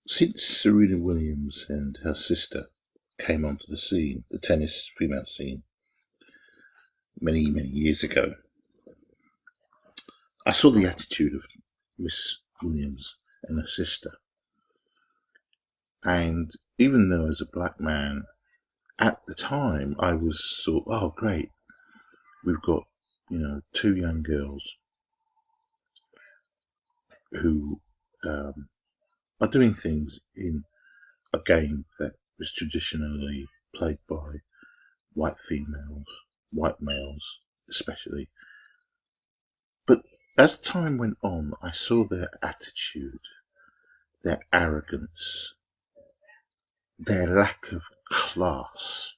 Since Serena Williams and her sister came onto the scene, the tennis female scene, many, many years ago, I saw the attitude of Miss Williams and her sister. And even though as a black man, at the time, I was thought, oh, great, we've got, two young girls who are doing things in a game that was traditionally played by white females, white males especially. But as time went on, I saw their attitude, their arrogance, their lack of class,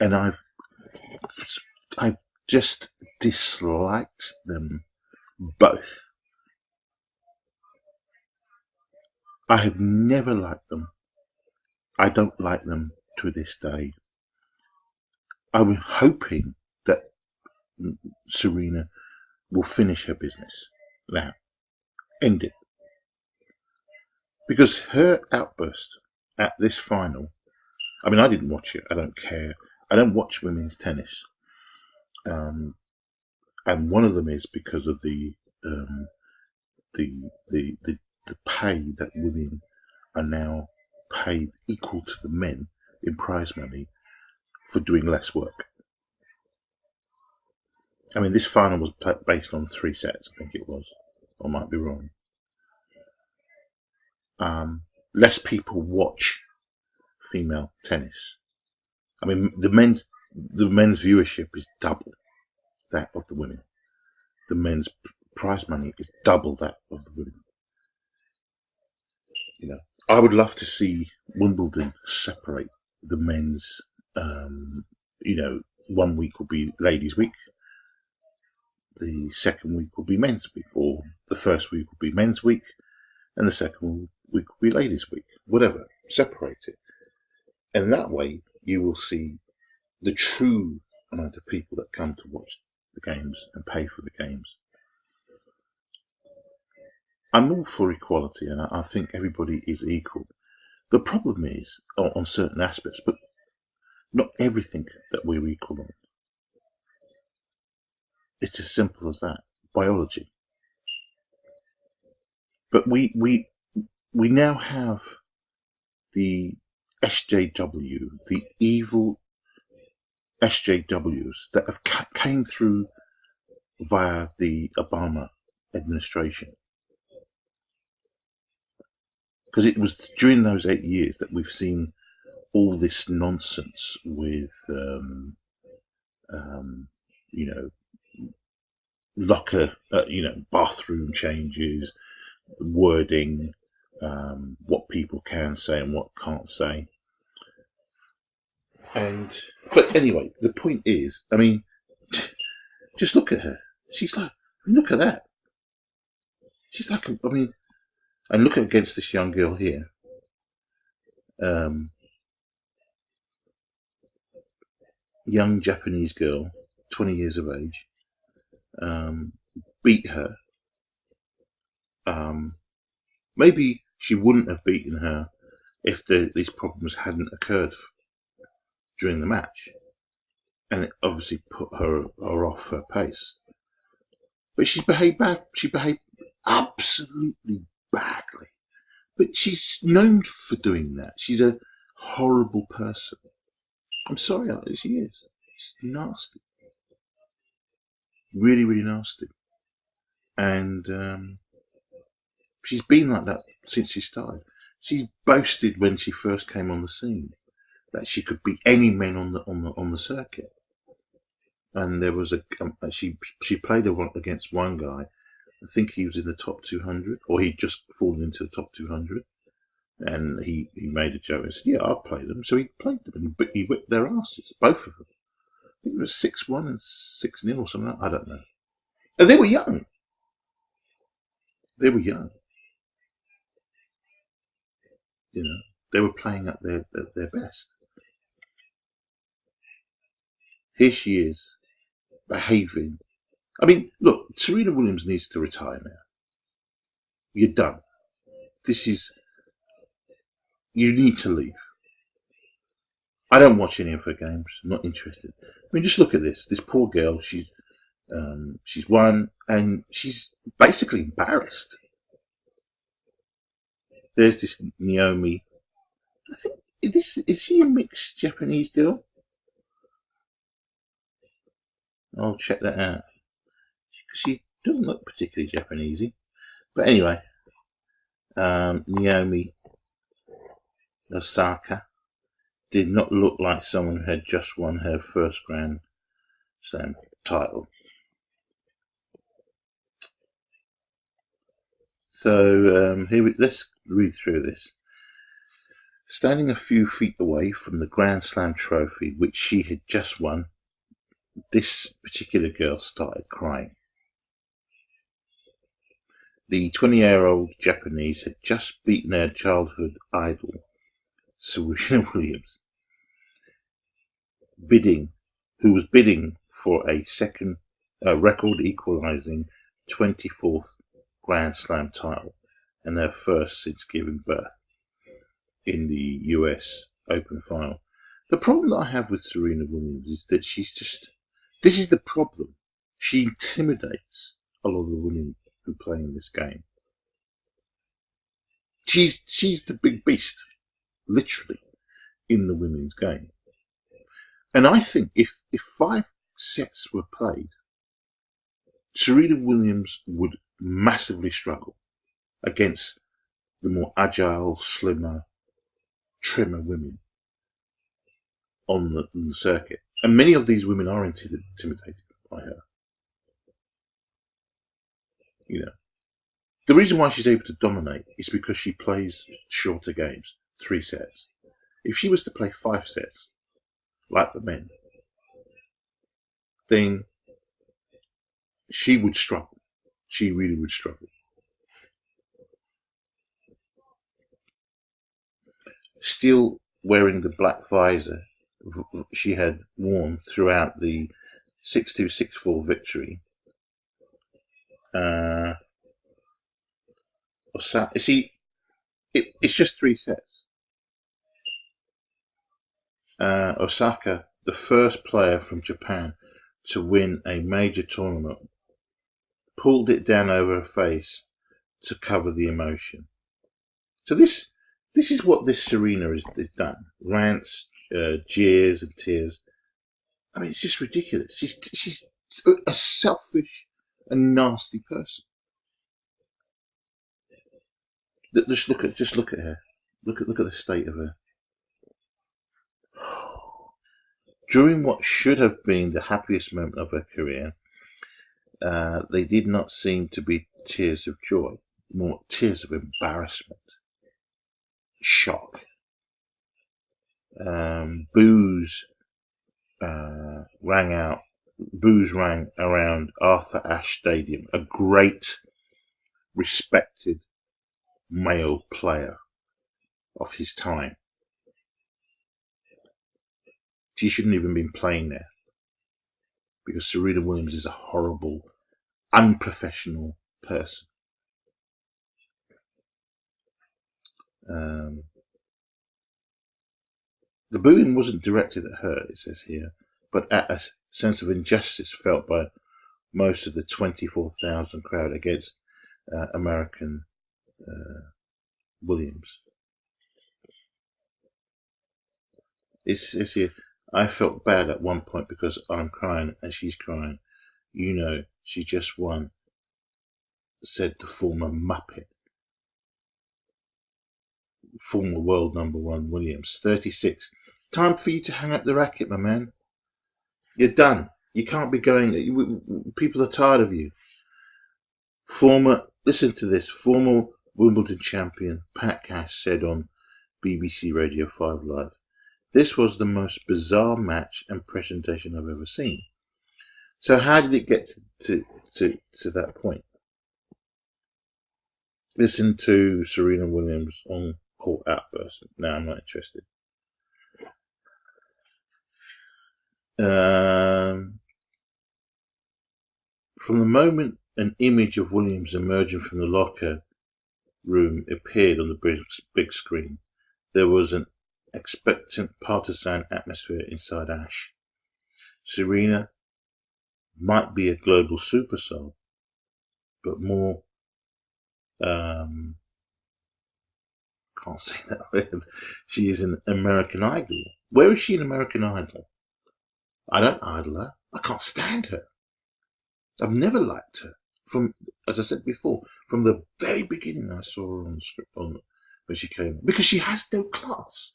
and I've just disliked them both. I have never liked them. I don't like them to this day. I was hoping that Serena will finish her business now, end it, because her outburst at this final. I mean, I didn't watch it. I don't care. I don't watch women's tennis, and one of them is because of the pay that women are now paid equal to the men in prize money for doing less work. I mean, this final was based on 3 sets, I think it was. I might be wrong. Less people watch female tennis. I mean, the men's viewership is double that of the women. The men's prize money is double that of the women. I would love to see Wimbledon separate the men's. 1 week will be ladies' week, the second week will be men's week, or the first week will be men's week, and the second week will be ladies' week. Whatever, separate it, and that way you will see the true amount of people that come to watch the games and pay for the games. I'm all for equality, and I think everybody is equal. The problem is on certain aspects, but not everything that we're equal on. It's as simple as that. Biology. But we now have the SJW, the evil SJWs that have came through via the Obama administration. Because it was during those 8 years that we've seen all this nonsense with, locker, bathroom changes, wording, what people can say and what can't say. But anyway, the point is, I mean, just look at her. She's like, look at that. She's like, and look against this young girl here. Young Japanese girl, 20 years of age, beat her. Maybe she wouldn't have beaten her if these problems hadn't occurred during the match, and it obviously put her off her pace. But she's behaved bad. She behaved absolutely badly. But she's known for doing that. She's a horrible person. I'm sorry, she is. She's nasty. Really, really nasty. And she's been like that since she started. She boasted when she first came on the scene that she could beat any men on the circuit. And there was she played against one guy. I think he was in the top 200, or he'd just fallen into the top 200. And he made a joke and said, "Yeah, I'll play them." So he played them, and he whipped their asses, both of them. I think it was 6-1 and 6-0 or something. I don't know. And they were young. They were young. They were playing at their best. Here she is, behaving. I mean, look, Serena Williams needs to retire now. You're done. This is you need to leave. I don't watch any of her games. I'm not interested. I mean, just look at this. This poor girl. She's won, and she's basically embarrassed. There's this Naomi. I think is she a mixed Japanese girl? I'll check that out. She doesn't look particularly Japanesey. But anyway, Naomi Osaka did not look like someone who had just won her first Grand Slam title. So let's read through this. Standing a few feet away from the Grand Slam trophy, which she had just won, this particular girl started crying. The 20-year-old Japanese had just beaten her childhood idol, Serena Williams, who was bidding for a second record-equalizing 24th Grand Slam title, and her first since giving birth in the US Open final. The problem that I have with Serena Williams is that this is the problem. She intimidates a lot of the women who play in this game. She's the big beast, literally, in the women's game. And I think if 5 sets were played, Serena Williams would massively struggle against the more agile, slimmer, trimmer women on the circuit. And many of these women are intimidated by her. You know, the reason why she's able to dominate is because she plays shorter games, 3 sets. If she was to play 5 sets, like the men, then she would struggle. She really would struggle. Still wearing the black visor she had worn throughout the 6-2, 6-4 victory. It's just 3 sets. Osaka, the first player from Japan to win a major tournament, pulled it down over her face to cover the emotion. So this is what this Serena has done. Rants, jeers and tears. I mean, it's just ridiculous. She's a selfish and nasty person. Just look at her. Look at the state of her. During what should have been the happiest moment of her career, they did not seem to be tears of joy, more tears of embarrassment, shock. Boos rang around Arthur Ashe Stadium, a great, respected male player of his time. She shouldn't even been playing there, because Serena Williams is a horrible, unprofessional person. The booing wasn't directed at her, it says here, but at a sense of injustice felt by most of the 24,000 crowd against American Williams. It says here, I felt bad at one point because I'm crying and she's crying. You know, she just won, said the former Muppet. Former world number 1 Williams, 36. Time for you to hang up the racket, my man. You're done. You can't be going. People are tired of you. Listen to this. Former Wimbledon champion Pat Cash said on BBC Radio 5 Live, this was the most bizarre match and presentation I've ever seen. So how did it get to that point? Listen to Serena Williams on Court Outburst. No, I'm not interested. From the moment an image of Williams emerging from the locker room appeared on the big screen, There was an expectant partisan atmosphere inside Ash. Serena might be a global superstar, but more, can't say that word. She is an American Idol. Where is she an American Idol? I don't idol her. I can't stand her. I've never liked her. As I said before, from the very beginning I saw her on the script when she came, because she has no class.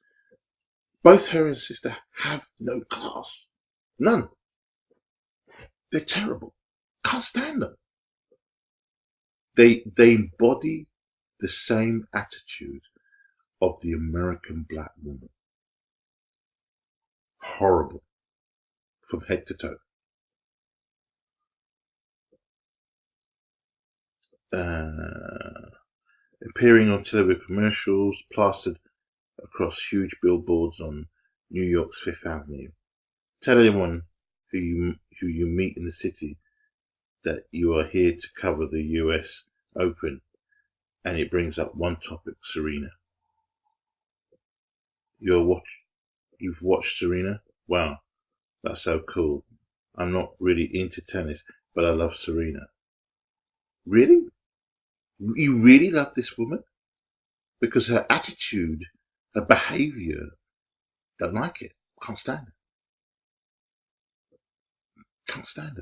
Both her and sister have no class. None. They're terrible. Can't stand them. They embody the same attitude of the American black woman. Horrible. From head to toe. Appearing on television commercials, plastered across huge billboards on New York's Fifth Avenue. Tell anyone who you meet in the city that you are here to cover the US Open, and it brings up one topic: Serena. You've watched Serena? Wow, that's so cool. I'm not really into tennis, but I love Serena. Really? You really love this woman? Because her attitude, her behaviour, don't like it. Can't stand it. Can't stand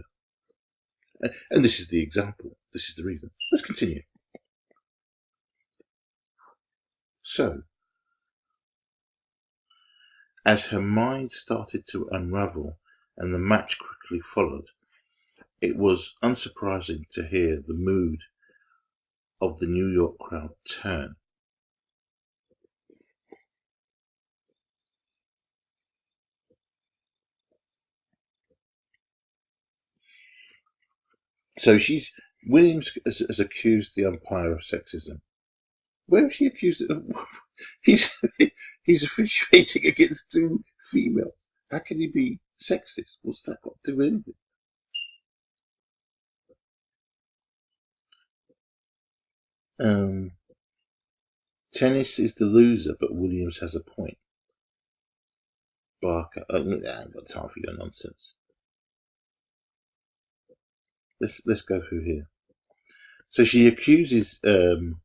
it. And this is the example. This is the reason. Let's continue. So, as her mind started to unravel and the match quickly followed, it was unsurprising to hear the mood of the New York crowd turn. So Williams has accused the umpire of sexism. Where is he accused of? He's officiating against two females. How can he be sexist? What's that got to do with anything? Tennis is the loser, but Williams has a point. Barker, I ain't got time for your nonsense. Let's go through here. So she accuses and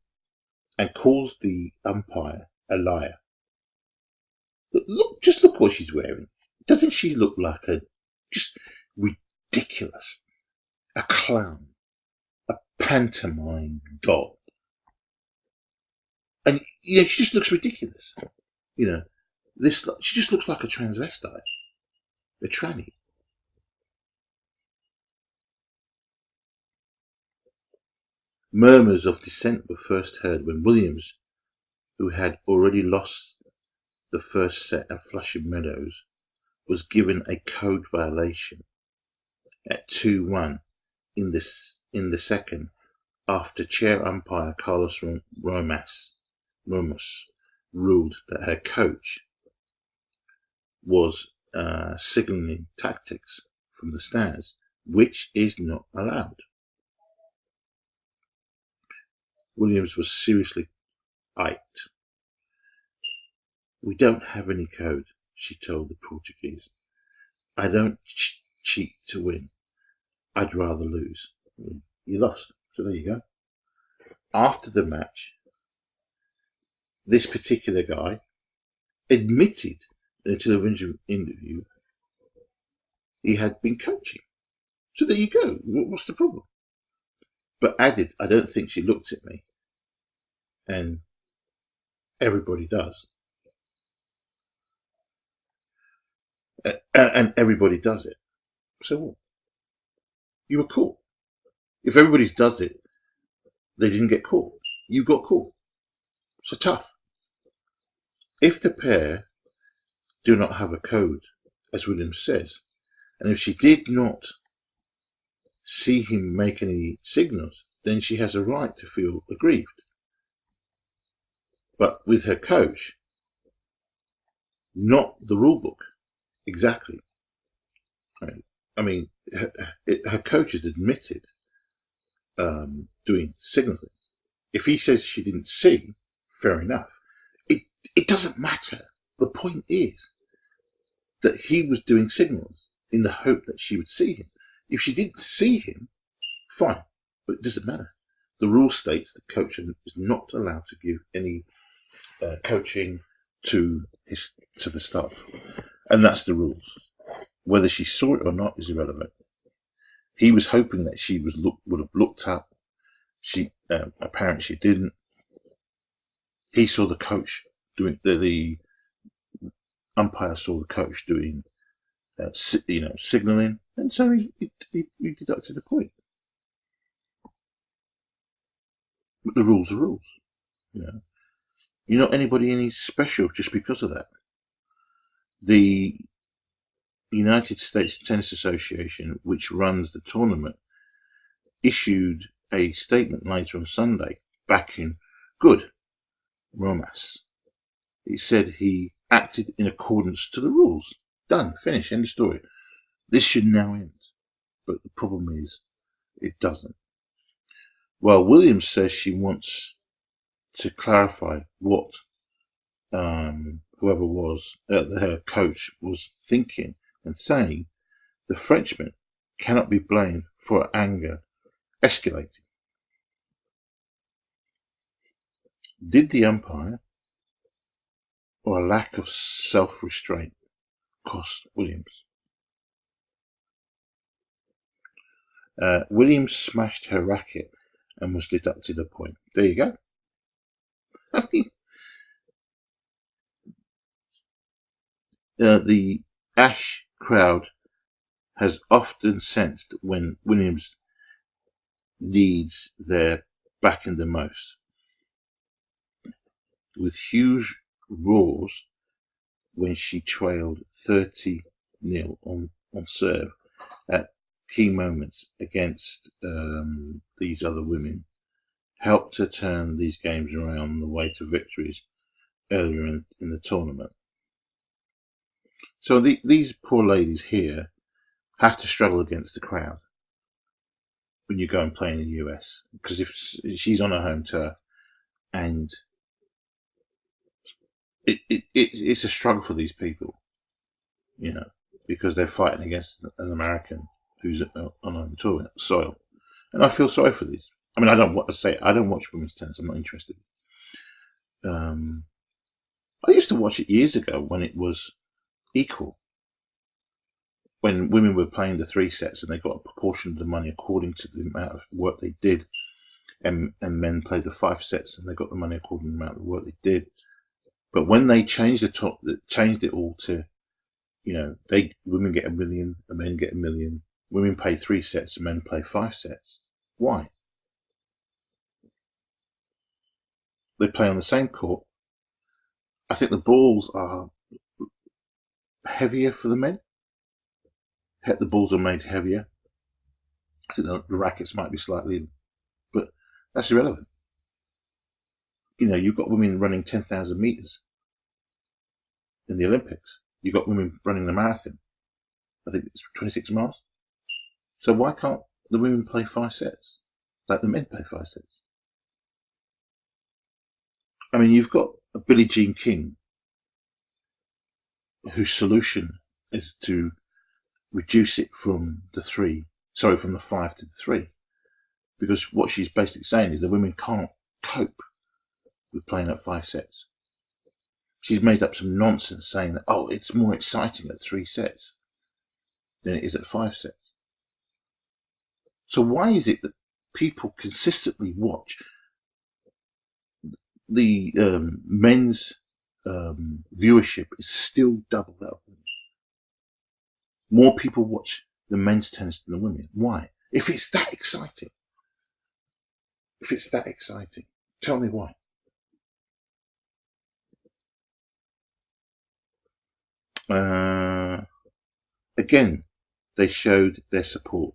calls the umpire a liar. Just look what she's wearing. Doesn't she look like just ridiculous? A clown, a pantomime doll. And she just looks ridiculous. She just looks like a transvestite, a tranny. Murmurs of dissent were first heard when Williams, who had already lost the first set at Flushing Meadows, was given a code violation at 2-1 in the second, after chair umpire Carlos Ramos ruled that her coach was signalling tactics from the stands, which is not allowed. Williams was seriously iked. "We don't have any code," she told the Portuguese. "I don't cheat to win. I'd rather lose." You lost, so there you go. After the match, this particular guy admitted in a television interview he had been coaching. So there you go. What's the problem? But added, "I don't think she looked at me." And everybody does. And everybody does it. So what? You were caught. If everybody does it, they didn't get caught. You got caught. So tough. If the pair do not have a code, as Williams says, and if she did not see him make any signals, then she has a right to feel aggrieved. But with her coach, not the rule book. Exactly. I mean, her coach has admitted doing signals. If he says she didn't see, fair enough. It doesn't matter. The point is that he was doing signals in the hope that she would see him. If she didn't see him, fine, but it doesn't matter. The rule states that coach is not allowed to give any coaching to the staff, and that's the rules. Whether she saw it or not is irrelevant. He was hoping that she would have looked up. She apparently she didn't. He saw the coach doing the umpire saw the coach doing signaling, and so he deducted the point. But the rules are rules. You're not anybody any special just because of that. The United States Tennis Association, which runs the tournament, issued a statement later on Sunday backing Good Romas. It said he acted in accordance to the rules. Done. Finish. End of story. This should now end. But the problem is, it doesn't. Well, Williams says she wants to clarify what whoever was her coach was thinking, and saying the Frenchman cannot be blamed for her anger escalating. Did the umpire or a lack of self-restraint cost Williams? Williams smashed her racket and was deducted a point. There you go. I mean, the Ash crowd has often sensed when Williams needs their backing the most, with huge roars when she trailed 30-0 on serve at key moments against these other women, helped her turn these games around on the way to victories earlier in the tournament. So these poor ladies here have to struggle against the crowd when you go and play in the US, because if she's on her home turf, and it's a struggle for these people, because they're fighting against an American who's on her soil, and I feel sorry for these. I mean, I don't watch women's tennis. I'm not interested. I used to watch it years ago when it was equal, when women were playing the 3 sets and they got a proportion of the money according to the amount of work they did, and men played the 5 sets and they got the money according to the amount of work they did. But when they changed it all to, women get $1 million, and men get $1 million. Women play 3 sets and men play 5 sets. Why? They play on the same court. I think the balls are heavier for the men. The balls are made heavier. I think the rackets might be slightly, but that's irrelevant. You've got women running 10,000 meters in the Olympics. You've got women running the marathon. I think it's 26 miles. So why can't the women play 5 sets like the men play 5 sets? I mean, you've got a Billie Jean King whose solution is to reduce it from the 5 to the 3, because what she's basically saying is the women can't cope with playing at 5 sets. She's made up some nonsense saying that, it's more exciting at 3 sets than it is at 5 sets. So why is it that people consistently watch the men's viewership is still double that of women? More people watch the men's tennis than the women. Why? If it's that exciting, tell me why. Again, they showed their support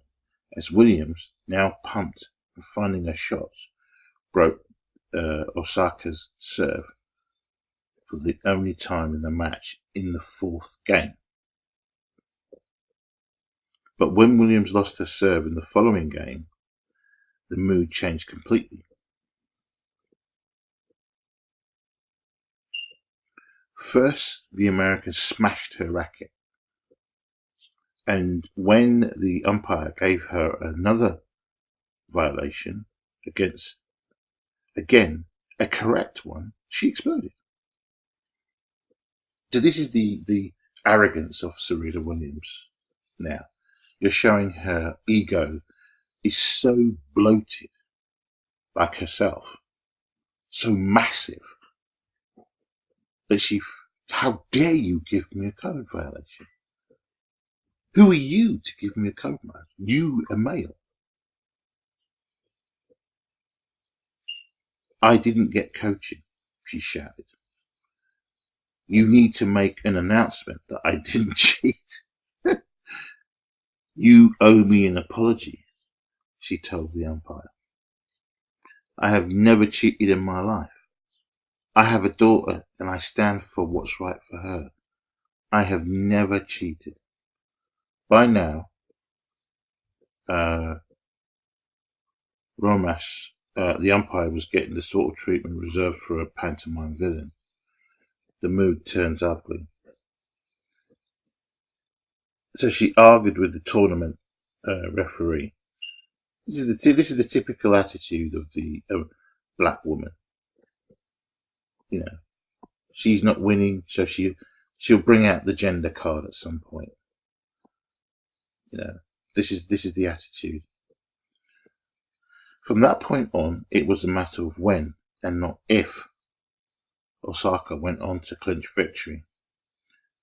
as Williams, now pumped and finding her shots, broke Osaka's serve for the only time in the match in the 4th game. But when Williams lost her serve in the following game, the mood changed completely. First, the American smashed her racket, and when the umpire gave her another violation against, again, a correct one, she exploded. So this is the arrogance of Serena Williams. Now, you're showing her ego is so bloated, like herself, so massive, that how dare you give me a code violation? Who are you to give me a code violation? You, a male. I didn't get coaching, she shouted. You need to make an announcement that I didn't cheat. You owe me an apology, she told the umpire. I have never cheated in my life. I have a daughter and I stand for what's right for her. I have never cheated. By now, Romas, the umpire, was getting the sort of treatment reserved for a pantomime villain. The mood turns ugly. So she argued with the tournament referee. This is the typical attitude of the black woman. You know, she's not winning, so she'll bring out the gender card at some point. You know, this is the attitude. From that point on, it was a matter of when and not if Osaka went on to clinch victory.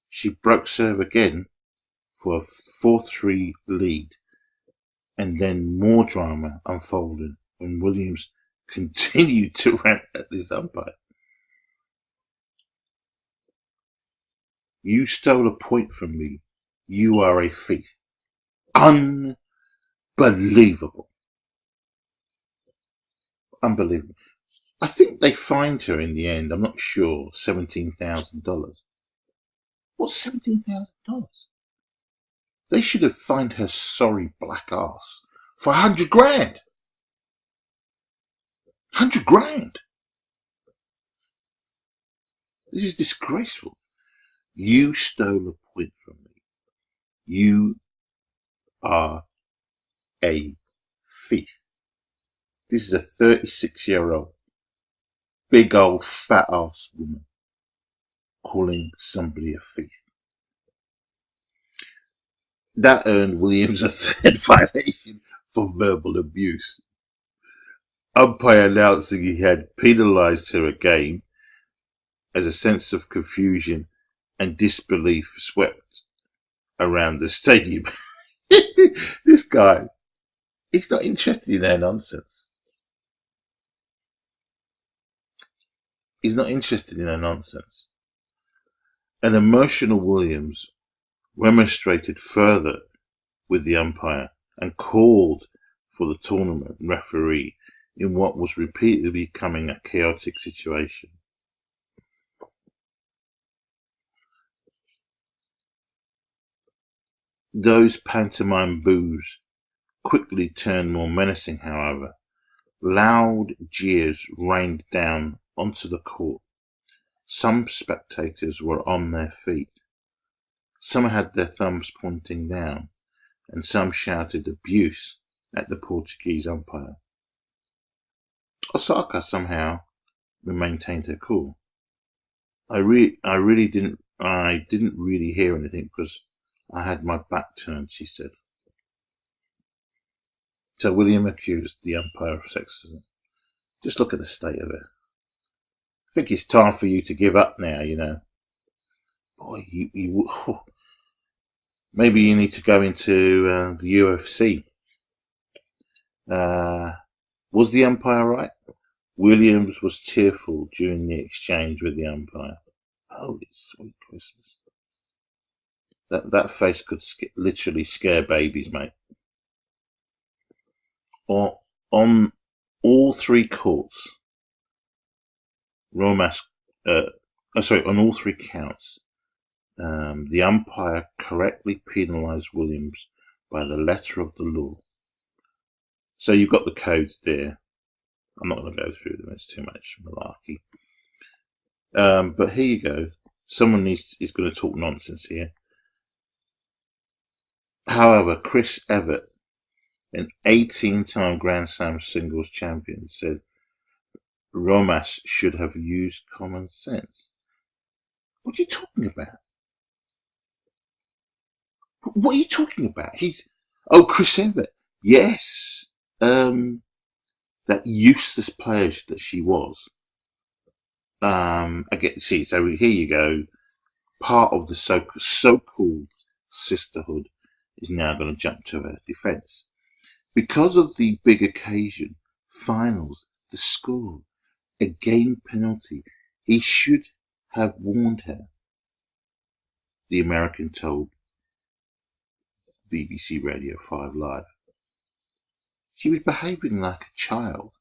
She broke serve again for a 4-3 lead, and then more drama unfolded when Williams continued to rant at this umpire. You stole a point from me. You are a thief. Unbelievable. Unbelievable. I think they fined her in the end, I'm not sure, $17,000. What's $17,000? They should have fined her sorry black ass for 100 grand. 100 grand. This is disgraceful. You stole a point from me. You are a thief. This is a 36-year-old, big old fat ass woman calling somebody a thief. That earned Williams a third violation for verbal abuse. Umpire announcing he had penalised her again as a sense of confusion and disbelief swept around the stadium. This guy, he's not interested in their nonsense. He's not interested in their nonsense. An emotional Williams remonstrated further with the umpire and called for the tournament referee in what was repeatedly becoming a chaotic situation. Those pantomime boos quickly turned more menacing, however. Loud jeers rained down onto the court. Some spectators were on their feet. Some had their thumbs pointing down, and some shouted abuse at the Portuguese umpire. Osaka somehow maintained her cool. I didn't really hear anything because I had my back turned, she said. So William accused the umpire of sexism. Just look at the state of it. I think it's time for you to give up now, you know. Boy, maybe you need to go into the UFC. Was the umpire right? Williams was tearful during the exchange with the umpire. Holy sweet Christmas. That face could literally scare babies, mate. On all three courts, on all three counts, the umpire correctly penalised Williams by the letter of the law. So you've got the codes there. I'm not going to go through them, it's too much malarkey. But here you go. Someone is going to talk nonsense here. However, Chris Evert, an 18-time Grand Slam singles champion, said Romas should have used common sense. What are you talking about? What are you talking about? Chris Evert. Yes. That useless player that she was. Again, see, so here you go. Part of the so-called sisterhood is now going to jump to her defence. Because of the big occasion, finals, the score, a game penalty, he should have warned her, the American told BBC Radio 5 Live. She was behaving like a child.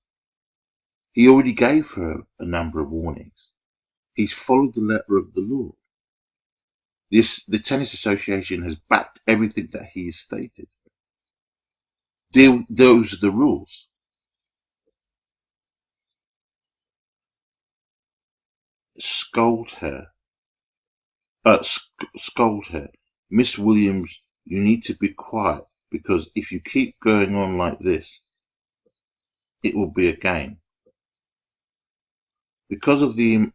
He already gave her a number of warnings. He's followed the letter of the law. The Tennis Association has backed everything that he has stated. Those are the rules. Scold her. Miss Williams, you need to be quiet, because if you keep going on like this, it will be a game. Because of the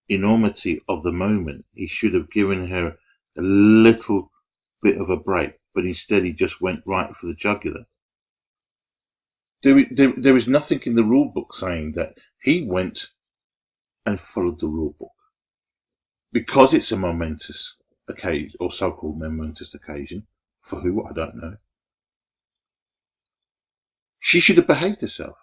enormity of the moment, he should have given her a little bit of a break, but instead he just went right for the jugular. There is nothing in the rule book saying that he went and followed the rule book. Because it's a momentous occasion, or so-called momentous occasion, for who, I don't know, she should have behaved herself.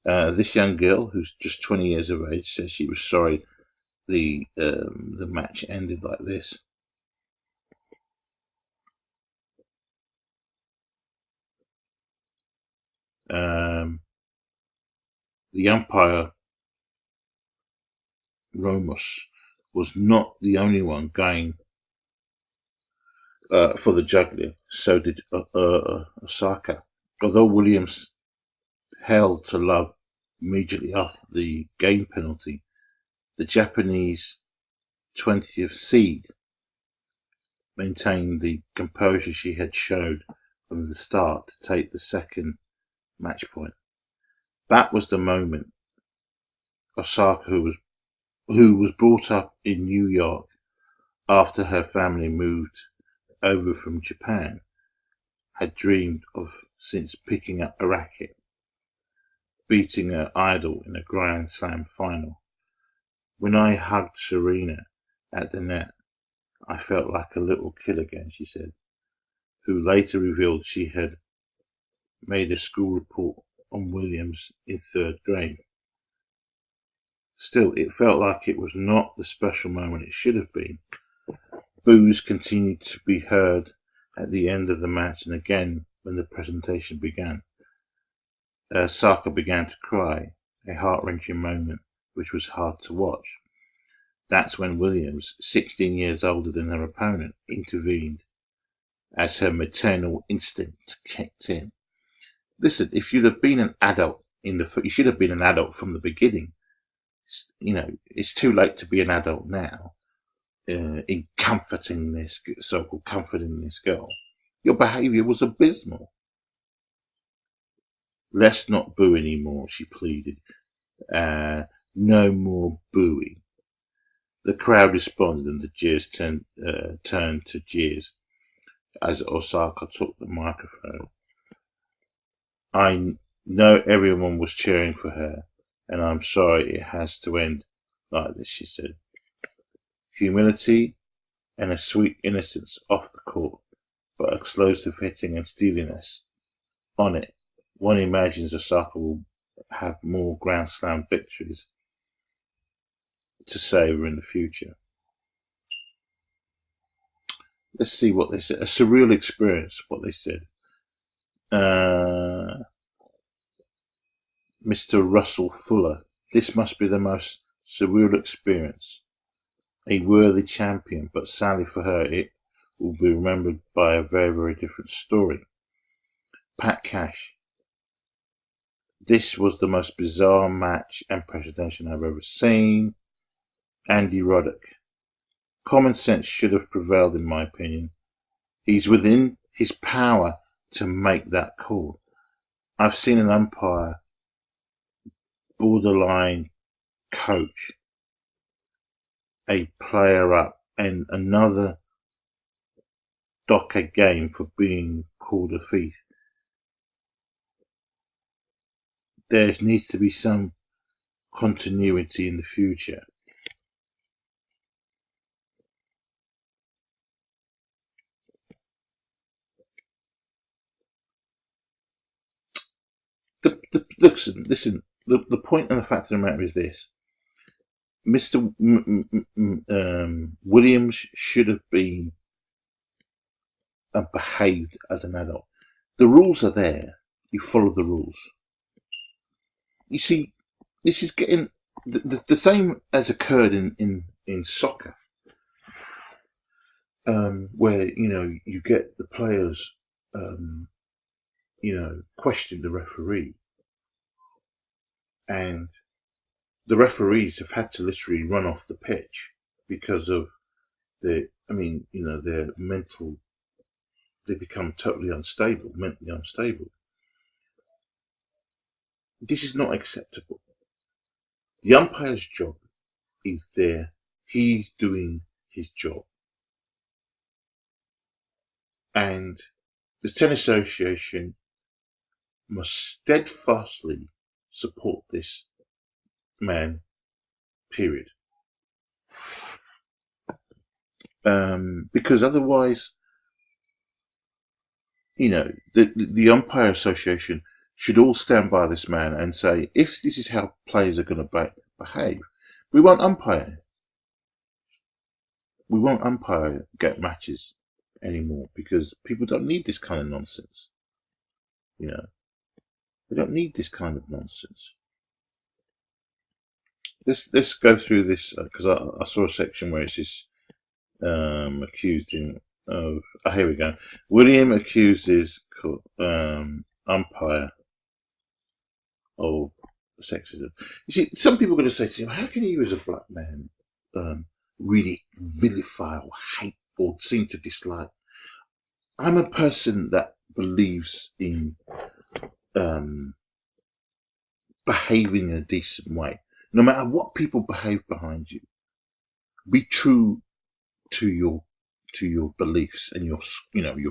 This young girl, who's just 20 years of age, says she was sorry the match ended like this. The umpire, Ramos, was not the only one going for the jugular. So did Osaka. Although Williams held to love immediately after the game penalty, the Japanese 20th seed maintained the composure she had showed from the start to take the second match point. That was the moment. Osaka, who was brought up in New York after her family moved over from Japan, had dreamed of since picking up a racket, beating her idol in a Grand Slam final. When I hugged Serena at the net, I felt like a little kid again, she said, who later revealed she had made a school report on Williams in third grade. Still, it felt like it was not the special moment it should have been. Boos continued to be heard at the end of the match, and again when the presentation began. Saka began to cry, a heart-wrenching moment which was hard to watch. That's when Williams, 16 years older than her opponent, intervened as her maternal instinct kicked in. Listen, if you'd have been an adult you should have been an adult from the beginning. You know, it's too late to be an adult now. In comforting this girl, your behaviour was abysmal. Let's not boo anymore, she pleaded. No more booing. The crowd responded, and the jeers turned to jeers as Osaka took the microphone. I know everyone was cheering for her, and I'm sorry it has to end like this, she said. Humility and a sweet innocence off the court, but explosive hitting and steeliness on it. One imagines Osaka will have more Grand Slam victories to savour in the future. Let's see what they said. A surreal experience, what they said. Mr. Russell Fuller. This must be the most surreal experience. A worthy champion, but sadly for her, it will be remembered by a very, very different story. Pat Cash. This was the most bizarre match and presentation I've ever seen. Andy Roddick. Common sense should have prevailed, in my opinion. He's within his power to make that call. I've seen an umpire borderline coach a player up and another dock a game for being called a thief. There needs to be some continuity in the future. Listen. The point and the fact of the matter is this: Mr. Williams should have been behaved as an adult. The rules are there. You follow the rules. You see, this is getting the same as occurred in soccer, where you get the players, question the referee, and the referees have had to literally run off the pitch because of their mental. They become totally unstable, mentally unstable. This is not acceptable. The umpire's job is there. He's doing his job. And the Tennis Association must steadfastly support this man, period. Because otherwise, the Umpire Association should all stand by this man and say, if this is how players are going to behave, we won't umpire. We won't umpire get matches anymore because people don't need this kind of nonsense. They don't need this kind of nonsense. Let's go through this because I saw a section where it says accused him of. Here we go. William accuses umpire of sexism. You see, some people are going to say to him, "How can you, as a black man, really vilify or hate or seem to dislike?" I'm a person that believes in behaving in a decent way. No matter what people behave behind you, be true to your beliefs and your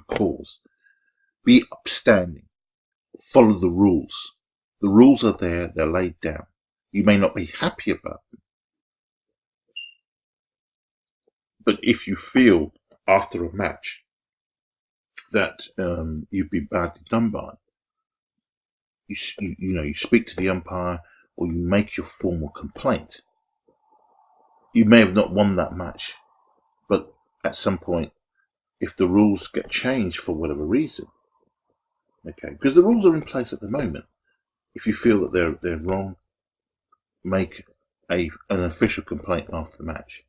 cause. Be upstanding. Follow the rules. The rules are there. They're laid down. You may not be happy about them, but if you feel after a match that you've been badly done by, you speak to the umpire or you make your formal complaint. You may have not won that match, but at some point, if the rules get changed for whatever reason, okay, because the rules are in place at the moment. If you feel that they're wrong, make an official complaint after the match.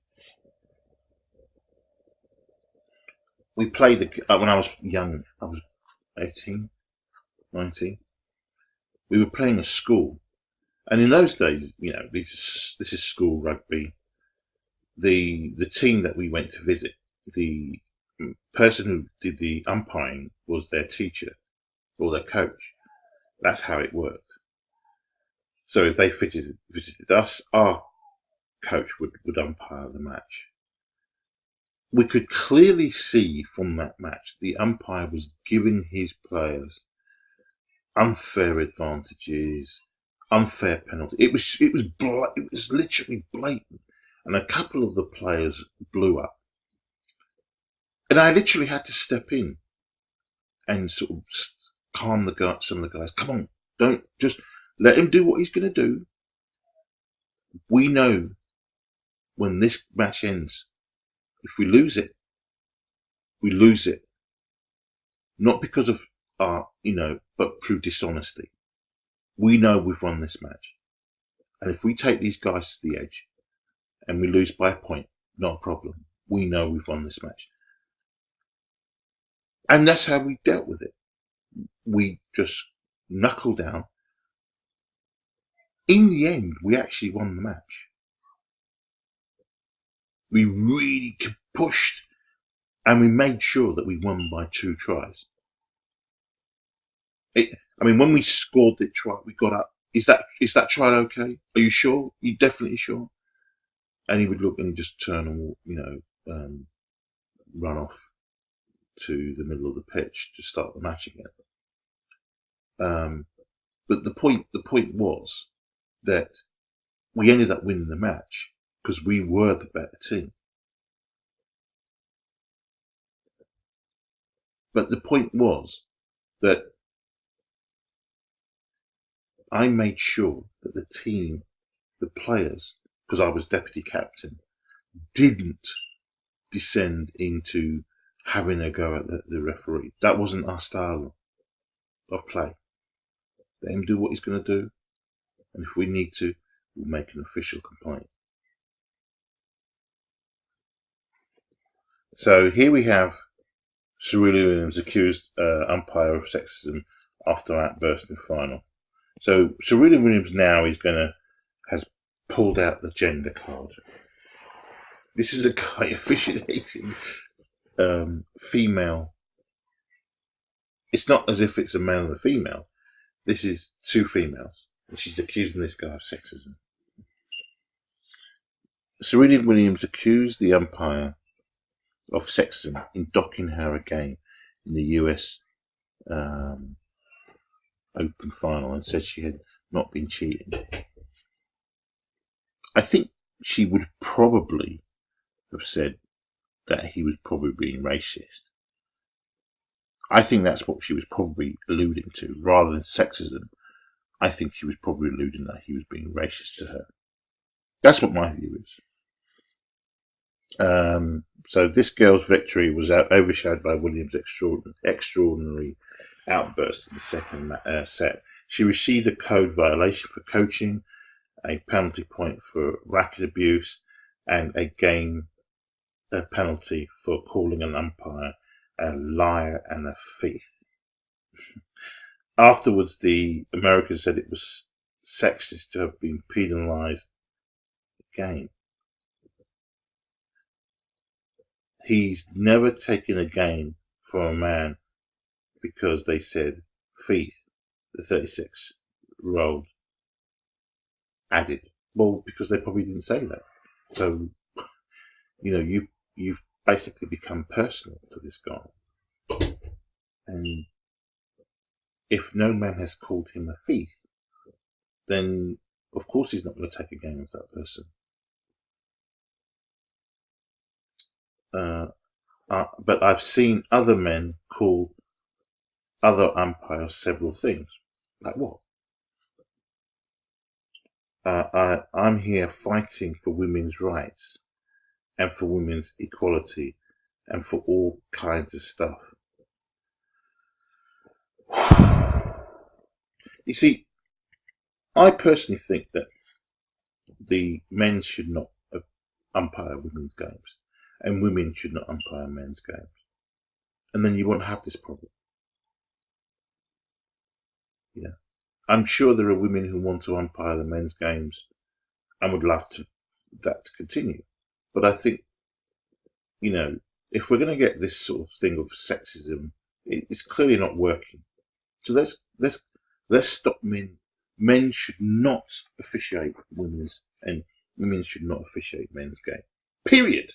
We played when I was young. I was 18, 19. We were playing a school, and in those days, this is school rugby. The team that we went to visit, the person who did the umpiring was their teacher or their coach. That's how it worked. So if they visited us, our coach would umpire the match. We could clearly see from that match the umpire was giving his players unfair advantages, unfair penalties. It was literally blatant, and a couple of the players blew up. And I literally had to step in and sort of calm some of the guys. Come on, don't just let him do what he's going to do. We know when this match ends, if we lose it, we lose it. Not because of but through dishonesty. We know we've won this match. And if we take these guys to the edge and we lose by a point, not a problem. We know we've won this match. And that's how we dealt with it. We just knuckled down. In the end, we actually won the match. We really pushed, and we made sure that we won by 2 tries. When we scored the try, we got up. Is that try okay? Are you sure? You definitely sure? And he would look and just turn and run off to the middle of the pitch to start the match again. But the point was that we ended up winning the match because we were the better team. But the point was that I made sure that the team, the players, because I was deputy captain, didn't descend into having a go at the referee. That wasn't our style of play. Let him do what he's going to do, and if we need to, we'll make an official complaint. So here we have Serena Williams accused umpire of sexism after outburst in final. So Serena Williams now has pulled out the gender card. This is a guy officiating female. It's not as if it's a male and a female. This is 2 females, and she's accusing this guy of sexism. Serena Williams accused the umpire of sexism in docking her a game in the US Open final and said she had not been cheating. I think she would probably have said that he was probably being racist. I think that's what she was probably alluding to, rather than sexism. I think she was probably alluding that he was being racist to her. That's what my view is. So this girl's victory was overshadowed by Williams' extraordinary outburst in the second set. She received a code violation for coaching, a penalty point for racket abuse, and a penalty for calling an umpire a liar and a thief. Afterwards, the Americans said it was sexist to have been penalised again. He's never taken a game from a man because they said thief, the 36-year-old added. Well, because they probably didn't say that. So, you've basically become personal to this guy. And if no man has called him a thief, then of course he's not going to take a game with that person. But I've seen other men call other umpires several things. Like what? I'm here fighting for women's rights and for women's equality and for all kinds of stuff. You see, I personally think that the men should not umpire women's games and women should not umpire men's games. And then you won't have this problem. Yeah. I'm sure there are women who want to umpire the men's games and would love that to continue. But I think, if we're going to get this sort of thing of sexism, it's clearly not working. So let's stop men. Men should not officiate women's, and women should not officiate men's game. Period.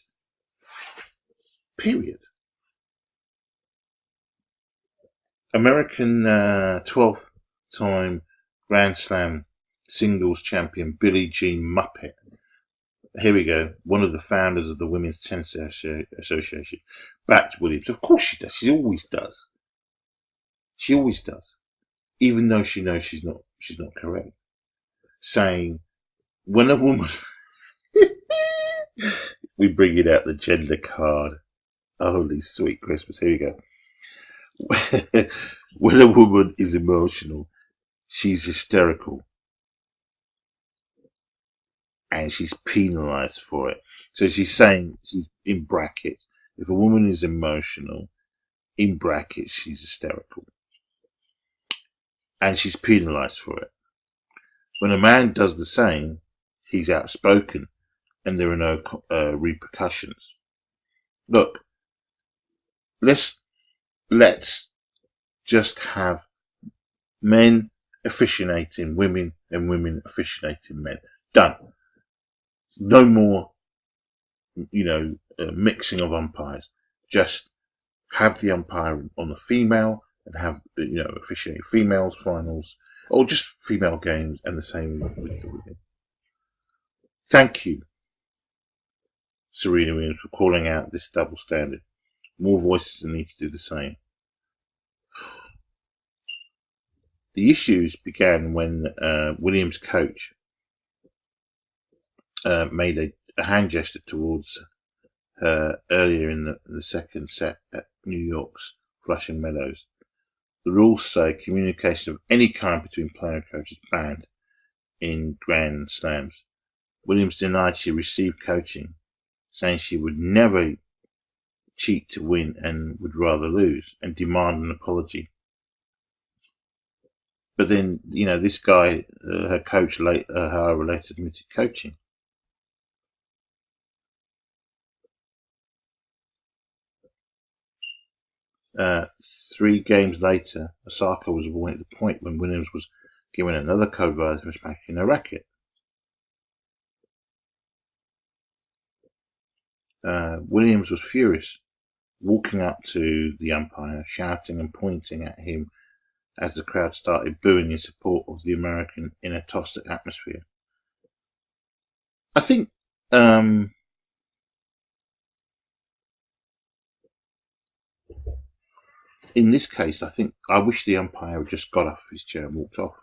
American 12th time Grand Slam singles champion Billie Jean Muppet. Here we go. One of the founders of the Women's Tennis Association backed Williams. Of course she does. She always does. Even though she knows she's not correct. Saying, when a woman... we bring it out, the gender card. Holy sweet Christmas. Here we go. When a woman is emotional, she's hysterical. And she's penalised for it. So she's saying, she's in brackets, if a woman is emotional, in brackets, she's hysterical. And she's penalised for it. When a man does the same, he's outspoken and there are no repercussions. Look, let's just have men officiating women and women officiating men. Done. No more, mixing of umpires. Just have the umpire on the female and have, officiate females finals or just female games, and the same with the women. Thank you, Serena Williams, for calling out this double standard. More voices need to do the same. The issues began when Williams' coach made a hand gesture towards her earlier in the second set at New York's Flushing Meadows. The rules say communication of any kind between player and coach is banned in Grand Slams. Williams denied she received coaching, saying she would never cheat to win and would rather lose, and demand an apology. But then, this guy, her coach, however, later admitted coaching. Three games later, Osaka was avoiding the point when Williams was given another code rise for smashing her racket. Williams was furious, walking up to the umpire, shouting and pointing at him as the crowd started booing in support of the American in a toxic atmosphere. I think in this case, I wish the umpire had just got off his chair and walked off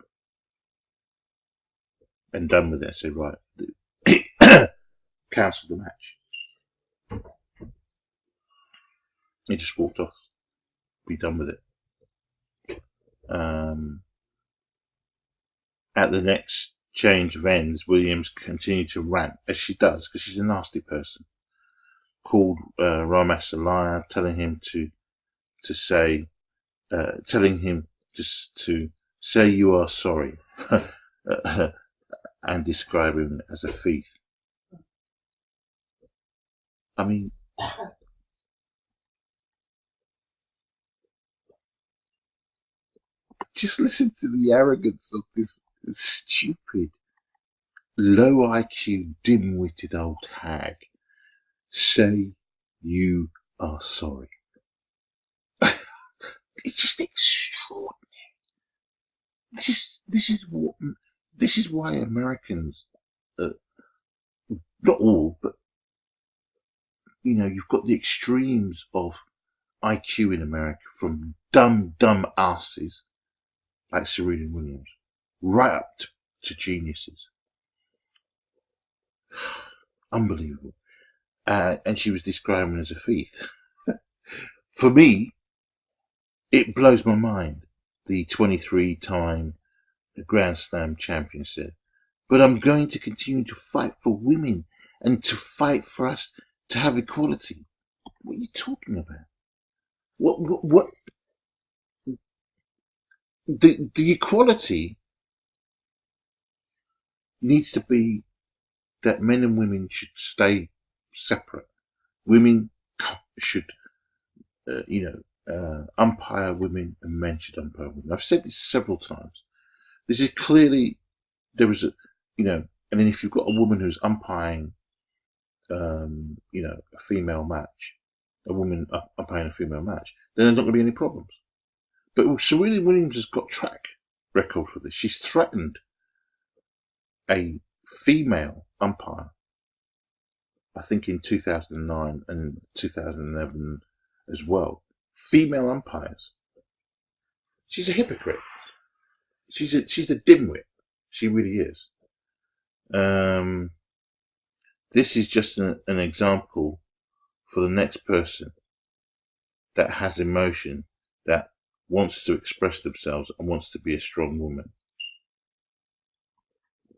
and done with it. Said, right, cancel the match. He just walked off. Be done with it. At the next change of ends, Williams continued to rant, as she does, because she's a nasty person. Called Ramas a liar, telling him to say you are sorry, and describe him as a thief. I mean, just listen to the arrogance of this stupid, low IQ, dim-witted old hag. Say you are sorry. It's just extraordinary. This is why Americans, not all, but you've got the extremes of IQ in America, from dumb asses like Serena Williams, right up to geniuses. Unbelievable. And she was described as a thief. For me, it blows my mind, the 23-time Grand Slam champion said. But I'm going to continue to fight for women and to fight for us to have equality. What are you talking about? What? The equality needs to be that men and women should stay separate. Women should, umpire women, and men should umpire women. I've said this several times. This is clearly, there is and then if you've got a woman who's umpiring, a female match, a woman umpiring a female match, then there's not going to be any problems. But Serena Williams has got track record for this. She's threatened a female umpire, I think in 2009 and 2011 as well. Female umpires. She's a hypocrite. She's a dimwit. She really is. This is just an example for the next person that has emotion, that wants to express themselves and wants to be a strong woman.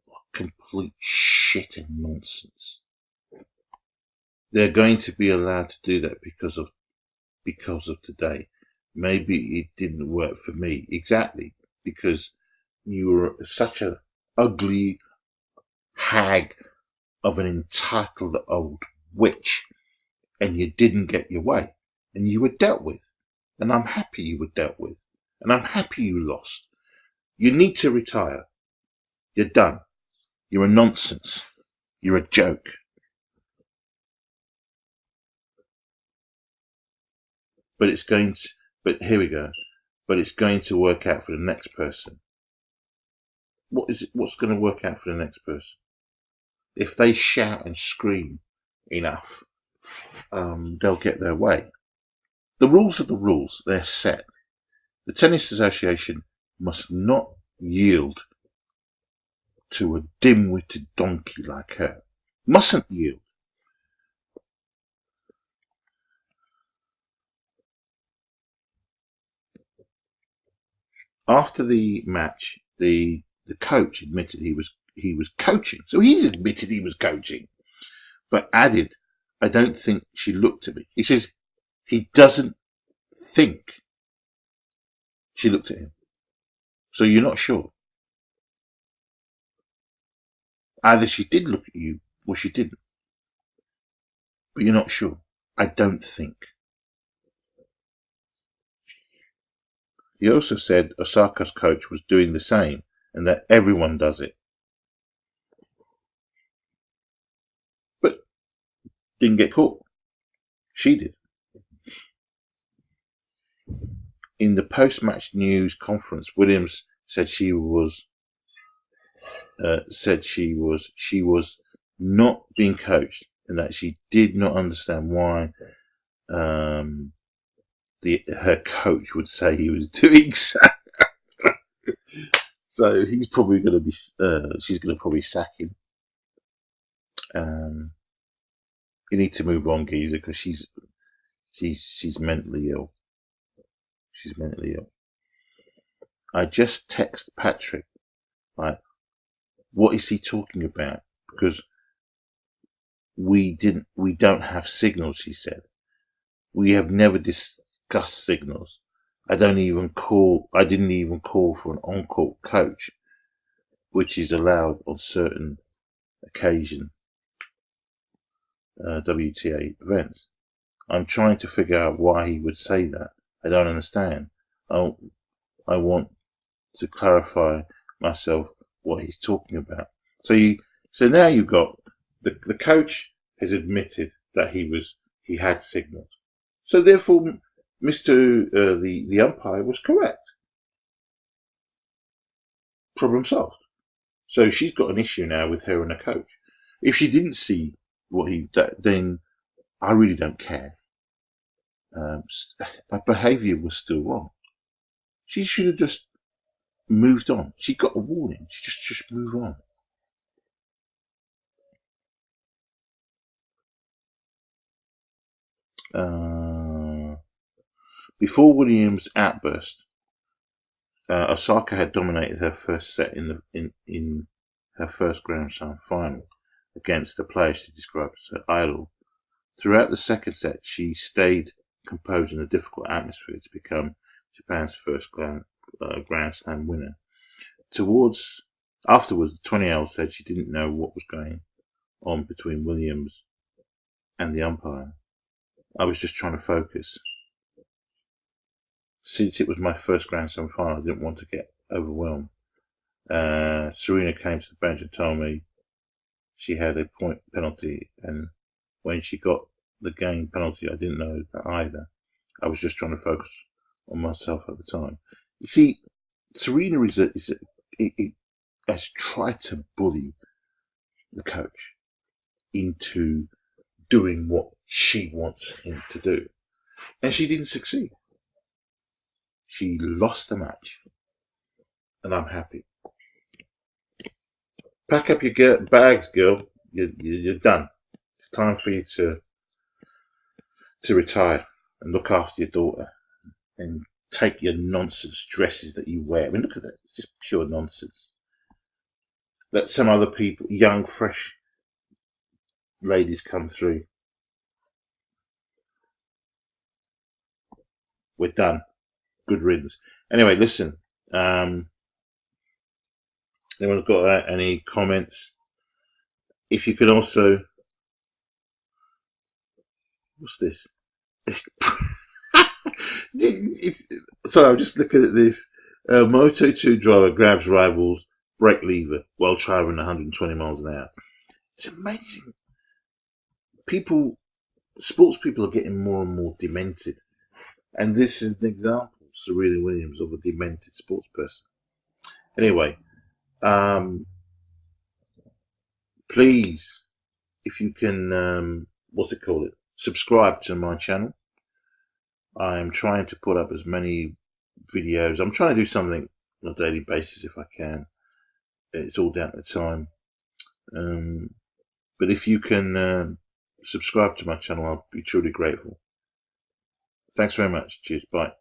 What complete shit and nonsense. They're going to be allowed to do that because of today. maybe it didn't work for me. Exactly, because you were such an ugly hag of an entitled old witch, and you didn't get your way, and you were dealt with. And I'm happy you were dealt with, and I'm happy you lost. You need to retire. You're done. You're a nonsense. You're a joke. But it's going to, but here we go. But it's going to work out for the next person. What is it? What's going to work out for the next person? If they shout and scream enough, they'll get their way. The rules are the rules. They're set. The Tennis Association must not yield to a dim-witted donkey like her. Mustn't yield. After the match, the coach admitted he was coaching. So he's admitted he was coaching, but added, "I don't think she looked at me." He says he doesn't think she looked at him. So you're not sure. Either she did look at you or she didn't, but you're not sure. I don't think. He also said Osaka's coach was doing the same and that everyone does it. But didn't get caught. She did. In the post-match news conference, Williams said she was not being coached and that she did not understand why her coach would say he was doing so. So he's probably going to be. She's going to probably sack him. You need to move on, geezer, because she's mentally ill. She's mentally ill. I just text Patrick, like, what is he talking about? Because we don't have signals, he said. We have never discussed signals. I didn't even call for an on-court coach, which is allowed on certain occasion WTA events. I'm trying to figure out why he would say that. I don't understand. I want to clarify myself what he's talking about. So now you've got the coach has admitted that he had signals. So therefore, Mr. The umpire was correct. Problem solved. So she's got an issue now with her and a coach. If she didn't see what then I really don't care. Her behaviour was still wrong. She should have just moved on. She got a warning. She just move on. Before Williams' outburst, Osaka had dominated her first set in her first Grand Slam final against the player she described as her idol. Throughout the second set, she stayed composed in a difficult atmosphere to become Japan's first Grand Slam winner. Afterwards, the 20-year-old said she didn't know what was going on between Williams and the umpire. I was just trying to focus. Since it was my first Grand Slam final, I didn't want to get overwhelmed. Serena came to the bench and told me she had a point penalty, and when she got the game penalty, I didn't know that either. I was just trying to focus on myself at the time. You see, Serena has tried to bully the coach into doing what she wants him to do, and she didn't succeed. She lost the match, and I'm happy. Pack up your bags, girl. You're done. It's time for you to retire and look after your daughter and take your nonsense dresses that you wear. I mean, look at that. It's just pure nonsense. Let some other people, young, fresh ladies, come through. We're done. good riddance. Anyway, listen. Anyone's got any comments? If you could also, what's this? Sorry, I'm just looking at this. Moto2 driver grabs rivals brake lever while traveling 120 miles an hour. It's amazing. Sports people are getting more and more demented. And this is an example, Serena Williams, of a demented sports person. Anyway, please, if you can, subscribe to my channel. I am trying to put up as many videos. I'm trying to do something on a daily basis if I can. It's all down to time. But if you can subscribe to my channel, I'll be truly grateful. Thanks very much. Cheers. Bye.